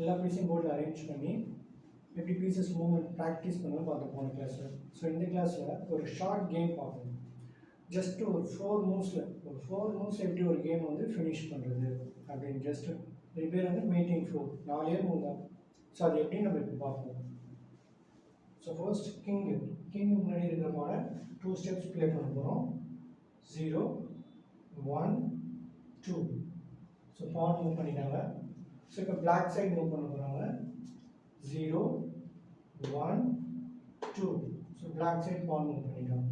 எல்லா பீஸையும் போர்டில் அரேஞ்ச் பண்ணி எப்படி பீசஸ் மூவ்மெண்ட் ப்ராக்டிஸ் பண்ணணும் பார்த்து போன கிளாஸில். ஸோ இந்த கிளாஸில் ஒரு ஷார்ட் கேம் பார்க்கணும். ஜஸ்ட் ஒரு 4 மூவ்ஸில் எப்படி ஒரு கேம் வந்து ஃபினிஷ் பண்ணுறது அப்படின்னு ஜஸ்ட் இது பேர் வந்து மீட்டிங் 4 4 மூவ் தான். ஸோ அது எப்படி நம்ம இப்போ பார்ப்போம். ஸோ ஃபர்ஸ்ட் கிங் முன்னாடி இருக்கிற மாதிரி 2 ஸ்டெப்ஸ் ப்ளே பண்ண போகிறோம். 0 1 2. ஸோ பான் மூவ் பண்ணிட்டாங்க. ஸோ இப்போ பிளாக் சைடு மூவ் பண்ண போகிறாங்க. 0 1 2. So black side pawn move பண்ணிட்டாங்க.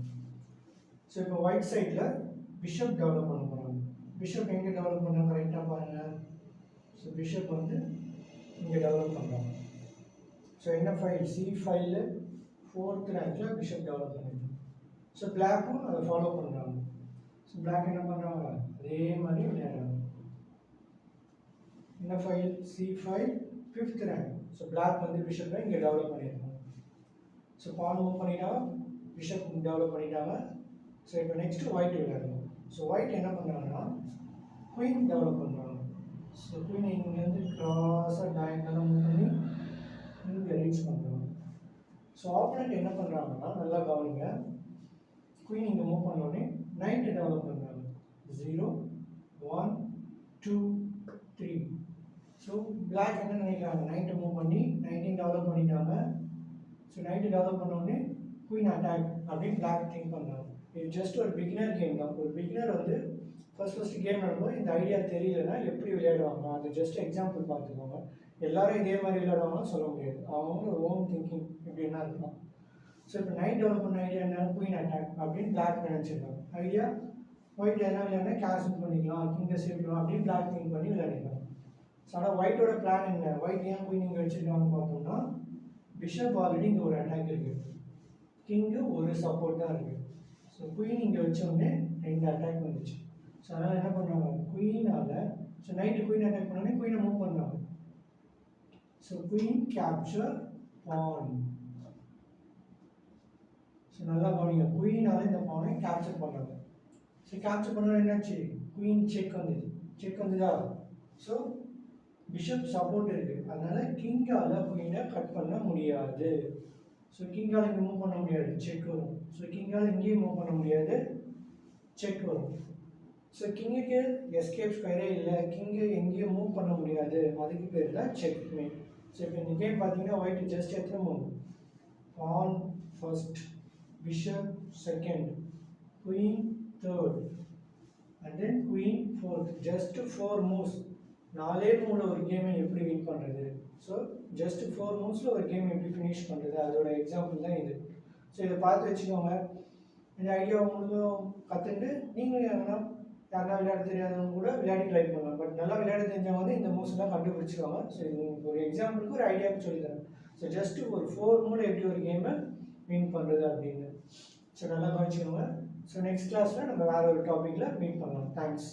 ஸோ இப்போ ஒயிட் சைடில் பிஷப் டெவலப் பண்ண போகிறாங்க. பிஷப் எங்கே டெவலப் பண்ணால் கரெக்டாக பாருங்கள். ஸோ பிஷப் வந்து இங்கே டெவலப் பண்ணுறாங்க. ஸோ என்ன ஃபைல் C5ல் 4th ரேங்கில் பிஷப் டெவலப் பண்ணிடுறாங்க. ஸோ பிளாக்கும் அதை ஃபாலோ பண்ணுறாங்க. ஸோ பிளாக் என்ன பண்ணுறாங்க, அதே மாதிரி விளையாடுறாங்க. என்ன file C5 5th rank. So black வந்து பிஷப்பை இங்கே டெவலப் பண்ணியிருக்காங்க. ஸோ பான் மூவ் பண்ணிட்டாங்க, பிஷப் டெவலப் பண்ணிட்டாங்க. ஸோ இப்போ நெக்ஸ்ட்டு ஒயிட் விளையாடணும். ஸோ ஒயிட் என்ன பண்ணுறாங்கன்னா குயின் டெவலப் பண்ணுறாங்க. ஸோ குயின் இங்கேருந்து க்ராஸாக டயங்கலாக மூவ் பண்ணி இங்கே ரீச் பண்ணுறாங்க. ஸோ ஆப்போனண்ட் என்ன பண்ணுறாங்கன்னா நல்லா கவனிங்க, குயின் இங்கே மூவ் பண்ணோடனே நைட்டு டெவலப் பண்ணுறாங்க. 0 1 2 3. ஸோ பிளாக் என்ன நினைக்கிறாங்க, நைட்டை மூவ் பண்ணி நைட்டையும் டெவலப் பண்ணிட்டாங்க. ஸோ நைட்டு டெவலப் பண்ணோடனே குயின் அட்டாக் அப்படின்னு பிளாக் திங்க் பண்ணுறாங்க. இது ஜஸ்ட் ஒரு பிகினர் கேம் தான். ஒரு பிகினர் வந்து ஃபர்ஸ்ட் கேம் நடக்கும்போது இந்த ஐடியா தெரியலன்னா எப்படி விளையாடுவாங்க, அது ஜஸ்ட் எக்ஸாம்பிள் பார்த்துக்கோங்க. எல்லாரும் இதே மாதிரி விளையாடுவாங்கன்னு சொல்ல முடியாது. அவங்க ஓன் திங்கிங் எப்படின்னா இருக்கலாம். ஸோ இப்போ நைட் டெவலப் பண்ண ஐடியா என்ன, குயின் அட்டாக் அப்படின்னு பிளாக் நினச்சிருக்காங்க. ஐடியா ஒயிட் என்ன விளையாடுனா கேன்சல் பண்ணிக்கலாம், கிங்கை சேர்க்கலாம் அப்படின்னு பிளாக் திங்க் பண்ணி விளையாடிக்கலாம். ஸோ ஆனால் ஒயிட்டோட பிளான் என்ன, ஒயிட் ஏன் குயின் இங்கே வச்சுருக்காங்கன்னு பார்த்தோம்னா பிஷப் ஆல்ரெடி இங்கே ஒரு அட்டாக் இருக்குது, கிங்கு ஒரு சப்போர்ட் தான் இருக்குது. ஸோ குயின் இங்கே வச்சோடனே 2 அட்டாக் வந்துச்சு. ஸோ அதனால் என்ன பண்ணுறாங்க, குயினால் ஸோ நைட்டு குயின் அட்டாக் பண்ணோடனே குயினை மூவ் பண்ணுறாங்க. ஸோ குயின் கேப்சர் பான். ஸோ நல்லா கவனிங்க, குயினால் இந்த பானை கேப்சர் பண்ணுறாங்க. ஸோ கேப்சர் பண்ணோட என்னாச்சு, குயின் செக் வந்துதா. ஸோ பிஷப் சப்போர்ட் இருக்குது, அதனால் கிங்கால் குயினை கட் பண்ண முடியாது. ஸோ கிங்கால் இங்கே மூவ் பண்ண முடியாது, செக் வரும். ஸோ கிங்கால் இங்கேயும் மூவ் பண்ண முடியாது, செக் வரும். ஸோ கிங்குக்கு எஸ்கேப் ஸ்கொயரே இல்லை, கிங்கு எங்கேயும் மூவ் பண்ண முடியாது, அதுக்கு பேர் தான் செக் மேட். ஸோ இப்போ இந்த கேம் பார்த்தீங்கன்னா ஒயிட் ஜஸ்ட் எத்தனை move, pawn first, bishop second, queen third and then queen fourth. Just 4 moves, 4 மூவில் ஒரு கேமை எப்படி வின் பண்ணுறது. ஸோ ஜஸ்ட் 4 மூவ்ஸில் ஒரு கேம் எப்படி ஃபினிஷ் பண்ணுறது, அதோட எக்ஸாம்பிள் தான் இது. ஸோ இதை பார்த்து வச்சுக்கோங்க. இந்த ஐடியா உங்களுக்கும் கற்றுட்டு நீங்கள் யாருன்னா விளையாட தெரியாதவங்க கூட விளையாடி ட்ரை பண்ணலாம். பட் நல்லா விளையாட தெரிஞ்சவங்க வந்து இந்த மூவ்ஸ்லாம் கண்டுபிடிச்சிருவாங்க. ஸோ இது ஒரு எக்ஸாம்பிளுக்கு ஒரு ஐடியாவுக்கு சொல்லித்தரேன். ஸோ ஜஸ்ட் ஒரு 4 மூவில் எப்படி ஒரு கேமை வின் பண்ணுறது அப்படின்னு. ஸோ நல்லா கவனிச்சுக்கோங்க. ஸோ நெக்ஸ்ட் கிளாஸில் நம்ம வேறு ஒரு டாப்பிக்கில் மீட் பண்ணலாம். தேங்க்ஸ்.